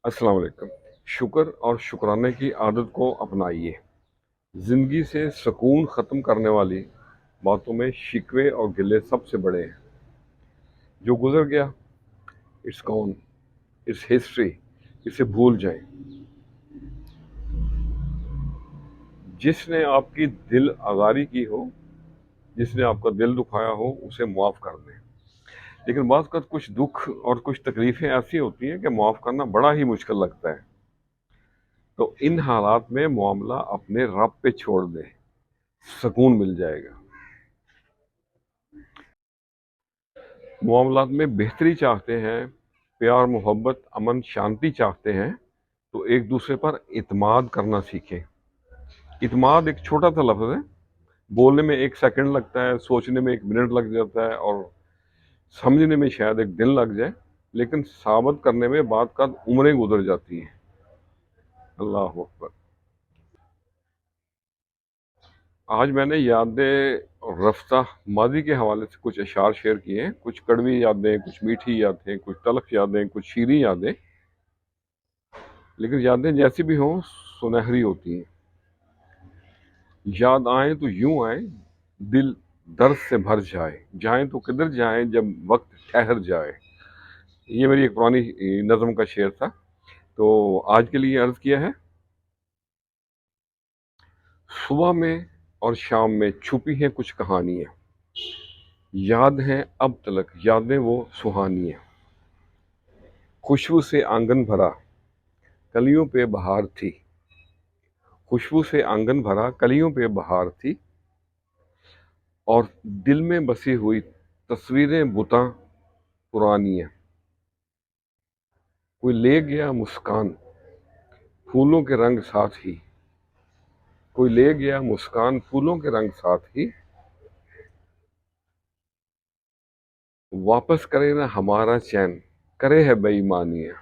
अस्सलाम वालेकुम। शुक्र और शुक्राने की आदत को अपनाइए। ज़िंदगी से सुकून ख़त्म करने वाली बातों में शिकवे और गिले सबसे बड़े हैं। जो गुज़र गया, इट्स गॉन, इट्स हिस्ट्री, इसे भूल जाएं। जिसने आपकी दिल आज़ारी की हो, जिसने आपका दिल दुखाया हो, उसे माफ़ कर दें। लेकिन बाज़ वक़्त कुछ दुख और कुछ तकलीफ़ें ऐसी होती हैं कि माफ़ करना बड़ा ही मुश्किल लगता है। तो इन हालात में मामला अपने रब पे छोड़ दें, सुकून मिल जाएगा। मामलात में बेहतरी चाहते हैं, प्यार मोहब्बत अमन शांति चाहते हैं, तो एक दूसरे पर इत्माद करना सीखें। इत्माद एक छोटा सा लफ्ज़ है, बोलने में 1 सेकंड लगता है, सोचने में 1 मिनट लग जाता है और समझने में शायद 1 दिन लग जाए, लेकिन साबित करने में बात का उम्रें गुजर जाती हैं। अल्लाह अकबर। आज मैंने यादें रफ्ता माजी के हवाले से कुछ अशार शेयर किए हैं। कुछ कड़वी यादें, कुछ मीठी यादें, कुछ तलख यादें, कुछ शीरीं यादें। लेकिन यादें जैसी भी हों, सुनहरी होती हैं। याद आए तो यूं आए, दिल दर्द से भर जाए, जाएं तो किधर जाएं जब वक्त ठहर जाए। ये मेरी एक पुरानी नज़म का शेर था। तो आज के लिए अर्ज किया है। सुबह में और शाम में छुपी हैं कुछ कहानियां, याद हैं अब तलक यादें वो सुहानियां। खुशबू से आंगन भरा, कलियों पे बहार थी। खुशबू से आंगन भरा, कलियों पे बहार थी, और दिल में बसी हुई तस्वीरें बुतां पुरानियां। कोई ले गया मुस्कान, फूलों के रंग साथ ही। कोई ले गया मुस्कान, फूलों के रंग साथ ही। वापस करे ना हमारा चैन, करे है बेईमानियां।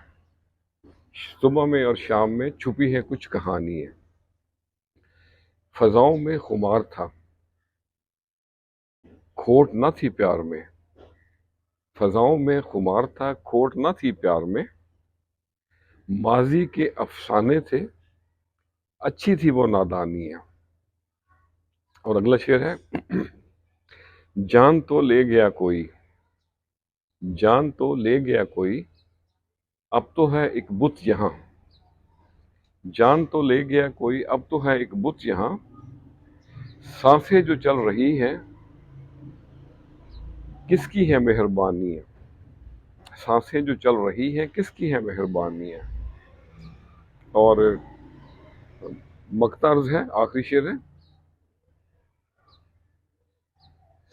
सुबह में और शाम में छुपी है कुछ कहानियां। फजाओं में खुमार था, खोट न थी प्यार में। फजाओं में खुमार था, खोट न थी प्यार में। माजी के अफसाने थे, अच्छी थी वो नादानियां। और अगला शेर है। जान तो ले गया कोई, जान तो ले गया कोई, अब तो है एक बुत यहाँ। जान तो ले गया कोई, अब तो है एक बुत यहाँ। सांसें जो चल रही हैं, किसकी है मेहरबानियां। सांसें जो चल रही हैं, किसकी है मेहरबानियां। और मकता अर्ज है, आखिरी शेर है।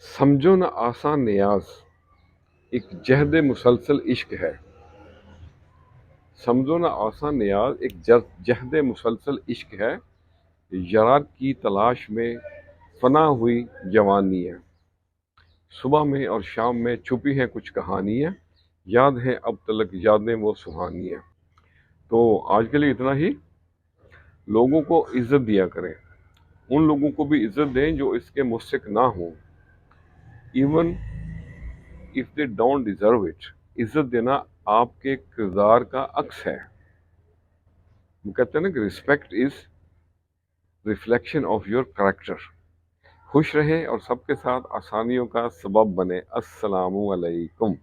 समझो ना आसान नियाज, एक जहद मुसलसल इश्क है। समझो ना आसान नियाज, एक जहद मुसलसल इश्क है। यार की तलाश में फना हुई जवानी है। सुबह में और शाम में छुपी हैं कुछ कहानियां, याद हैं अब तलक यादें वो सुहानियां। तो आज के लिए इतना ही। लोगों को इज्जत दिया करें, उन लोगों को भी इज्जत दें जो इसके मुस्तहिक ना हो, even if they don't deserve it. इज्जत देना आपके किरदार का अक्स है। वो कहते हैं ना कि respect is reflection of your character. खुश रहें और सबके साथ आसानियों का सबब बने। अस्सलामु अलैकुम।